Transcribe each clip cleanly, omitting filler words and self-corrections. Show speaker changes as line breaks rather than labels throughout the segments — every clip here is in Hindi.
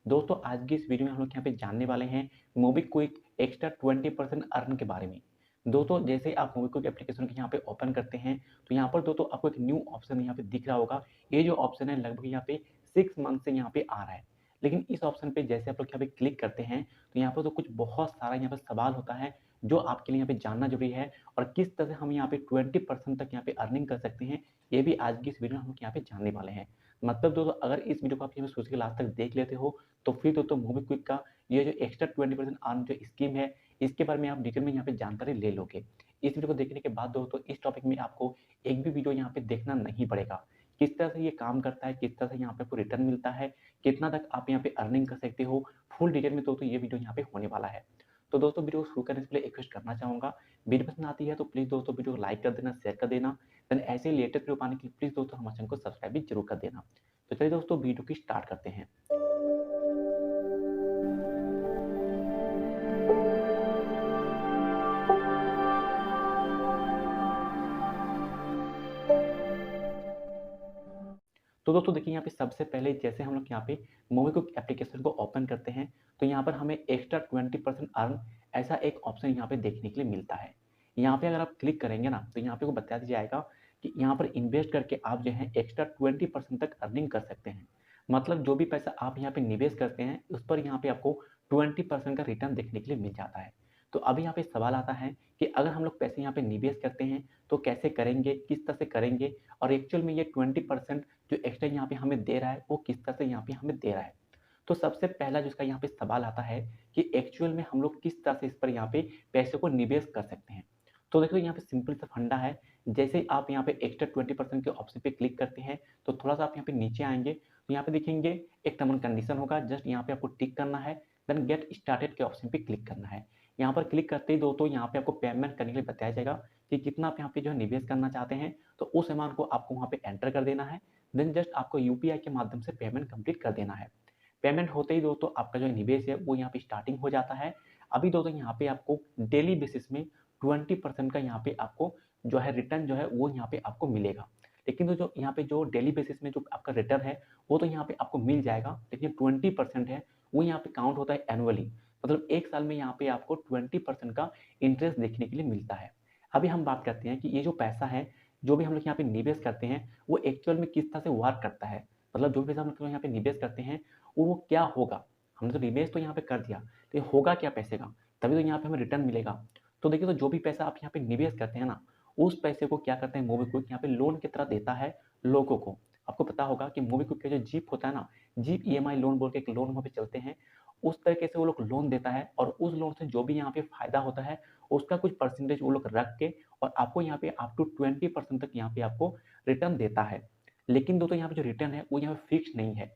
दोस्तों आज की इस वीडियो में हम लोग यहाँ पे जानने वाले हैं मोबीक्विक एक्स्ट्रा 20% अर्न के बारे में। दोस्तों जैसे आप मोबीक्विक एप्लीकेशन को यहाँ पे ओपन करते हैं तो यहाँ पर दोस्तों आपको एक न्यू ऑप्शन यहाँ पे दिख रहा होगा। ये जो ऑप्शन है लगभग यहाँ पे 6 मंथ से यहाँ पे आ रहा है। लेकिन इस ऑप्शन पे जैसे आप लोग यहाँ पे क्लिक करते हैं तो यहाँ पर तो कुछ बहुत सारा यहाँ पे सवाल होता है जो आपके लिए यहाँ पे जानना जरूरी है और किस तरह से हम यहाँ पे 20% तक यहाँ पे अर्निंग कर सकते हैं। ये भी आज की इस वीडियो में हम लोग यहाँ पे जानने वाले हैं। मतलब दोस्तों अगर इस वीडियो को आप यहाँ पे सोच के लास्ट तक देख लेते हो तो फिर दोस्तों मोबीक्विक का ये जो एक्स्ट्रा 20% अर्न जो स्कीम है इसके बारे में आप डिटेल में यहाँ पे जानकारी ले लोगे। इस वीडियो को देखने के बाद दोस्तों इस टॉपिक में आपको एक भी वीडियो यहाँ पे देखना नहीं पड़ेगा। किस तरह से ये काम करता है, किस तरह से यहाँ पे आपको रिटर्न मिलता है, कितना तक आप यहाँ पे अर्निंग कर सकते हो, फुल डिटेल में दोस्तों ये वीडियो यहाँ पे होने वाला है। तो दोस्तों वीडियो को शुरू करने से पहले रिक्वेस्ट करना चाहूँगा, वीडियो पसंद आती है तो प्लीज़ दोस्तों वीडियो को लाइक कर देना, शेयर कर देना। देन ऐसे लेटेस्ट वीडियो पाने के लिए प्लीज़ दोस्तों हमारे चैनल को सब्सक्राइब भी जरूर कर देना। तो चलिए दोस्तों वीडियो की स्टार्ट करते हैं। तो दोस्तों देखिए यहाँ पे सबसे पहले जैसे हम लोग यहाँ पे मोबीक्विक एप्लीकेशन को ओपन करते हैं तो यहाँ पर हमें एक्स्ट्रा 20% अर्न ऐसा एक ऑप्शन यहाँ पे देखने के लिए मिलता है। यहाँ पे अगर आप क्लिक करेंगे ना तो यहाँ पे को बता दिया जाएगा कि यहाँ पर इन्वेस्ट करके आप जो है एक्स्ट्रा 20% तक अर्निंग कर सकते हैं। मतलब जो भी पैसा आप यहाँ पे निवेश करते हैं उस पर यहाँ पे आपको 20% का रिटर्न देखने के लिए मिल जाता है। तो अभी यहाँ पे सवाल आता है कि अगर हम लोग पैसे यहाँ पे निवेश करते हैं तो कैसे करेंगे, किस तरह से करेंगे और एक्चुअल में ये 20% जो एक्स्ट्रा यहाँ पे हमें दे रहा है वो किस तरह से यहाँ पे हमें दे रहा है। तो सबसे पहला जिसका यहाँ पे सवाल आता है कि एक्चुअल में हम लोग किस तरह से इस पर यहाँ पे पैसे को निवेश कर सकते हैं। तो देखो यहाँ पे सिंपल सा फंडा है। जैसे आप यहाँ पे एक्स्ट्रा 20% के ऑप्शन पे क्लिक करते हैं तो थोड़ा सा आप यहाँ पे नीचे आएंगे तो यहाँ पे देखेंगे एक टर्म एंड कंडीशन होगा, जस्ट यहाँ पे आपको टिक करना है। देन गेट स्टार्टेड के ऑप्शन पे क्लिक करना है। यहाँ पर क्लिक करते ही दोस्तों यहाँ पे आपको पेमेंट करने के लिए बताया जाएगा कि कितना आप यहाँ पे जो है निवेश करना चाहते हैं। तो उस अमाउंट को आपको वहाँ पे एंटर कर देना है। देन जस्ट आपको यूपीआई के माध्यम से पेमेंट कंप्लीट कर देना है। पेमेंट होते ही दोस्तों आपका जो निवेश है वो यहाँ पे स्टार्टिंग हो जाता है। अभी दोस्तों यहाँ पे आपको डेली बेसिस में 20% का यहाँ पे आपको जो है रिटर्न जो है वो यहाँ पे आपको मिलेगा। लेकिन तो जो यहाँ पे जो डेली बेसिस में जो आपका रिटर्न है वो तो यहाँ पे आपको मिल जाएगा, लेकिन 20% है वो यहाँ पे काउंट होता है एनुअली। मतलब एक साल में यहाँ पे आपको 20% का इंटरेस्ट देखने के लिए मिलता है। अभी हम बात करते हैं कि ये जो पैसा है जो भी हम लोग यहाँ पे निवेश करते हैं वो एक्चुअल में किस तरह से वर्क करता है। मतलब जो भी पैसा हम लोग यहाँ पे निवेश करते हैं वो क्या होगा। हमने तो निवेश तो यहाँ पे कर दिया तो ये होगा क्या पैसे का, तभी तो यहाँ पे हमें रिटर्न मिलेगा। तो देखिए तो जो भी पैसा आप यहाँ पे निवेश करते हैं ना उस पैसे को क्या करते हैं मोबीक्विक यहाँ पे लोन की तरह देता है लोगों को। आपको पता होगा कि मोबीक्विक का जो जीप होता है ना, जीप ईएमआई लोन बोल के एक लोन वहाँ पे चलते हैं। उस तरीके से वो लोग लोन देता है और उस लोन से जो भी यहाँ पे फायदा होता है उसका कुछ परसेंटेज वो लोग रख के और आपको यहाँ पे अप टू 20% तक यहाँ पे आपको रिटर्न देता है। लेकिन दोस्तों यहाँ पे जो रिटर्न है वो यहाँ पे फिक्स नहीं है।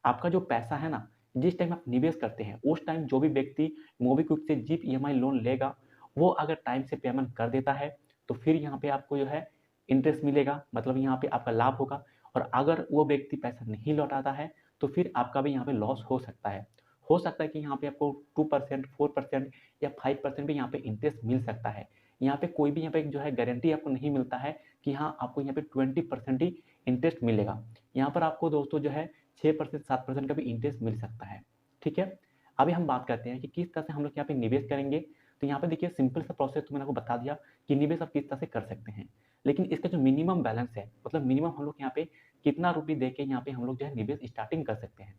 आपका जो पैसा है ना, जिस टाइम आप निवेश करते हैं उस टाइम जो भी व्यक्ति मोबीक्विक से जीप ईएमआई लोन लेगा वो अगर टाइम से पेमेंट कर देता है तो फिर यहाँ पे आपको जो है इंटरेस्ट मिलेगा, मतलब यहाँ पे आपका लाभ होगा। और अगर वो व्यक्ति पैसा नहीं लौटाता है तो फिर आपका भी यहाँ पे लॉस हो सकता है। हो सकता है कि यहाँ पे आपको 2%, 4% या 5% भी यहाँ पे इंटरेस्ट मिल सकता है। यहाँ पे कोई भी यहाँ पे जो है गारंटी आपको नहीं मिलता है कि हाँ आपको यहाँ पे 20% ही इंटरेस्ट मिलेगा। यहाँ पर आपको दोस्तों जो है 6%, 7% का भी इंटरेस्ट मिल सकता है। ठीक है, अभी हम बात करते हैं कि किस तरह से हम लोग यहाँ पे निवेश करेंगे। तो यहाँ पे देखिए सिंपल सा प्रोसेस तो मैंने आपको बता दिया कि निवेश आप किस तरह से कर सकते हैं। लेकिन इसका जो मिनिमम बैलेंस है, मतलब मिनिमम हम लोग यहाँ पे कितना रुपये दे के यहाँ पे हम लोग जो है निवेश स्टार्टिंग कर सकते हैं।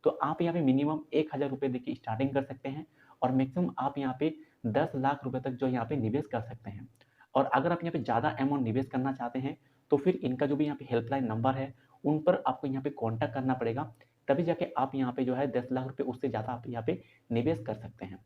तो आप यहाँ पे मिनिमम 1000 रुपये देके स्टार्टिंग कर सकते हैं और मैक्सिमम आप यहाँ पे 10 लाख रुपए तक जो यहाँ पे निवेश कर सकते हैं। और अगर आप यहाँ पे ज़्यादा अमाउंट निवेश करना चाहते हैं तो फिर इनका जो भी यहाँ पे हेल्पलाइन नंबर है उन पर आपको यहाँ पे कॉन्टैक्ट करना पड़ेगा, तभी जाके आप यहाँ पे जो है 10 लाख रुपए उससे ज़्यादा आप यहाँ पे निवेश कर सकते हैं।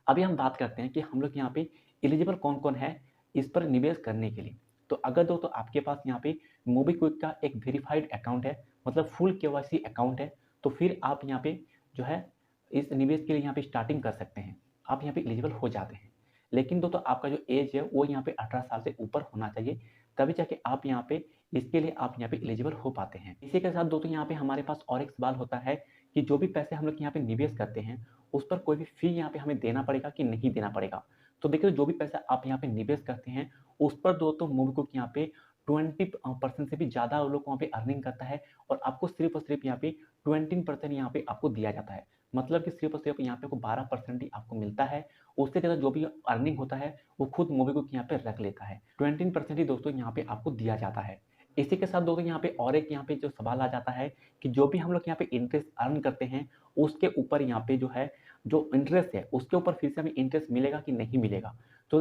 अभी हम बात करते हैं कि हम लोग यहाँ पे एलिजिबल कौन कौन है इस पर निवेश करने के लिए। तो अगर दोस्तों आपके पास यहाँ पे मोबीक्विक का एक वेरीफाइड अकाउंट है, मतलब फुल केवाईसी अकाउंट है, तो फिर आप यहाँ पे जो है इस निवेश के लिए यहाँ पे स्टार्टिंग कर सकते हैं, आप यहाँ पे एलिजिबल हो जाते हैं। लेकिन दोस्तों आपका जो एज है वो यहाँ पे 18 साल से ऊपर होना चाहिए, तभी जाके आप यहाँ पे इसके लिए आप यहाँ पे एलिजिबल हो पाते हैं। इसी के साथ दोस्तों यहाँ पे हमारे पास और एक सवाल होता है कि जो भी पैसे हम लोग यहाँ पे निवेश करते हैं उस पर कोई भी फी यहाँ पे हमें देना पड़ेगा कि नहीं देना पड़ेगा। तो देखिए जो भी पैसा आप यहाँ पे निवेश करते हैं उस पर दोस्तों मोबीक्विक यहाँ पे 20% से भी ज़्यादा वो लोग वहाँ पे अर्निंग करता है और आपको सिर्फ और सिर्फ यहाँ पे 20% यहाँ पे आपको दिया जाता है। मतलब कि सिर्फ़ और सिर्फ़ यहाँ पे आपको 12% ही आपको मिलता है। उससे ज़्यादा जो भी अर्निंग होता है, वो खुद मोबीक्विक यहाँ पे रख लेता है। 20% ही दोस्तों यहाँ पे आपको दिया जाता है। इसी के साथ दोस्तों यहाँ पे और एक यहाँ पे जो सवाल आ जाता है कि जो भी हम लोग यहाँ पे इंटरेस्ट अर्न करते हैं, उसके ऊपर यहाँ पे जो है, जो इंटरेस्ट है, उसके ऊपर फिर से हमें इंटरेस्ट मिलेगा कि नहीं मिलेगा? तो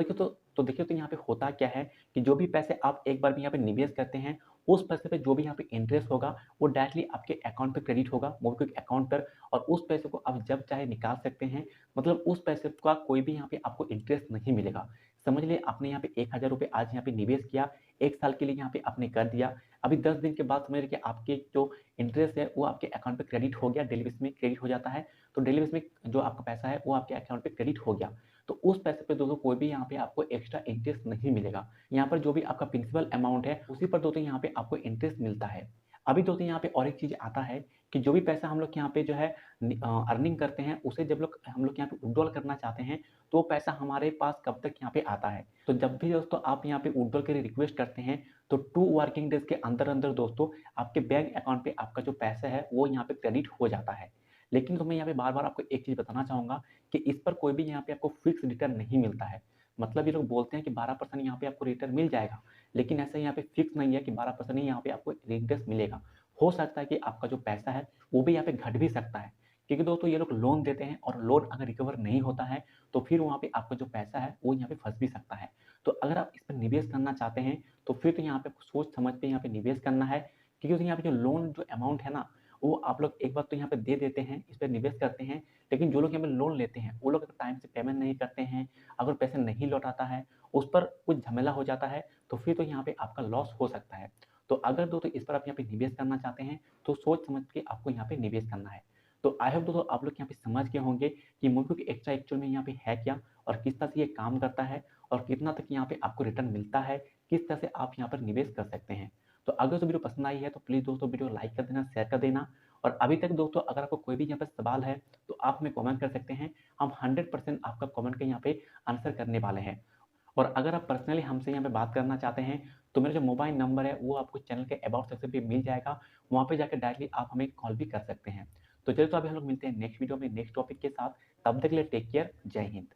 देखिए यहाँ पे होता क्या है कि जो भी पैसे आप एक बार भी यहाँ पे निवेश करते हैं, उस पैसे पे जो भी यहाँ पे इंटरेस्ट होगा, वो डायरेक्टली आपके अकाउंट पे क्रेडिट होगा, मोबीक्विक अकाउंट पर, और उस पैसे को आप जब चाहे निकाल सकते हैं। मतलब उस पैसे का कोई भी यहाँ पे आपको इंटरेस्ट नहीं मिलेगा। समझ लीजिए आपने यहाँ पे ₹1000 आज यहाँ पे निवेश किया, 1 साल के लिए यहाँ पे आपने कर दिया। अभी 10 दिन के बाद समझ लीजिए कि आपके जो इंटरेस्ट है, वो आपके अकाउंट पे क्रेडिट हो गया, डेली बेसिस में क्रेडिट हो जाता है। तो डेली बेसिस में जो आपका पैसा है, वो आपके अकाउंट पे क्रेडिट हो गया। तो उस पैसे पे दोस्तों कोई भी यहाँ पे आपको एक्स्ट्रा इंटरेस्ट नहीं मिलेगा। यहाँ पर जो भी आपका प्रिंसिपल अमाउंट है, उसी पर दोस्तों यहाँ पे आपको इंटरेस्ट मिलता है। अभी दोस्तों यहाँ पे और एक चीज़ आता है कि जो भी पैसा हम लोग यहाँ पे जो है अर्निंग करते हैं, उसे जब हम लोग यहाँ पे विथड्रॉल करना चाहते हैं, तो वो पैसा हमारे पास कब तक यहाँ पे आता है? तो जब भी दोस्तों आप यहाँ पे विथड्रॉल के लिए रिक्वेस्ट करते हैं, तो 2 वर्किंग डेज़ के अंदर-अंदर दोस्तों आपके बैंक अकाउंट पे आपका जो पैसा है, वो यहाँ पे क्रेडिट हो जाता है। लेकिन तो मैं यहाँ पे बार-बार आपको एक चीज़ बताना चाहूँगा कि इस पर कोई भी यहाँ पे आपको फिक्स रिटर्न नहीं मिलता है। मतलब ये लोग बोलते हैं कि 12% यहाँ पे आपको रिटर्न मिल जाएगा, लेकिन ऐसा यहाँ पे फिक्स नहीं है कि 12% ही यहाँ पे आपको इंटरेस्ट मिलेगा। हो सकता है कि आपका जो पैसा है, वो भी यहाँ पे घट भी सकता है। क्योंकि दोस्तों ये लोग लोन देते हैं, और लोन अगर रिकवर नहीं होता है, तो फिर वहाँ पे आपका जो पैसा है, वो यहाँ पे फँस भी सकता है। तो अगर आप इस पर निवेश करना चाहते हैं, तो फिर तो यहाँ पे आपको सोच समझ के यहाँ पे निवेश करना है। क्योंकि यहाँ पे जो लोन जो अमाउंट है ना, वो आप लोग एक बार तो यहाँ पे दे देते हैं, इस पे निवेश करते हैं, लेकिन जो लोग यहाँ पे लोन लेते हैं, वो लोग अगर टाइम से पेमेंट नहीं करते हैं, अगर पैसे नहीं लौटाता है, उस पर कुछ झमेला हो जाता है, तो फिर तो यहाँ पे आपका लॉस हो सकता है। तो अगर दोस्तों इस पर आप यहाँ पे निवेश करना चाहते हैं, तो सोच समझ के आपको यहाँ पे निवेश करना है। तो आई होप दोस्तों आप लोग यहाँ पे समझ गए होंगे कि मोबीक्विक एक्स्ट्रा एक्चुअल में यहाँ पे है क्या, और किस तरह से ये काम करता है, और कितना तक यहाँ पे आपको रिटर्न मिलता है, किस तरह से आप यहाँ पर निवेश कर सकते हैं। तो अगर तो वीडियो पसंद आई है, तो प्लीज़ दोस्तों वीडियो लाइक कर देना, शेयर कर देना। और अभी तक दोस्तों अगर आपको कोई भी यहाँ पे सवाल है, तो आप हमें कमेंट कर सकते हैं। हम 100% आपका कमेंट का यहाँ पे आंसर करने वाले हैं। और अगर आप पर्सनली हमसे यहाँ पे बात करना चाहते हैं, तो मेरा जो मोबाइल नंबर है, वो आपको चैनल के अबाउट सेक्शन पे मिल जाएगा। वहाँ पे जाके डायरेक्टली आप हमें कॉल भी कर सकते हैं। तो चलिए, तो अभी हम लोग मिलते हैं नेक्स्ट वीडियो में नेक्स्ट टॉपिक के साथ। तब तक के लिए टेक केयर। जय हिंद।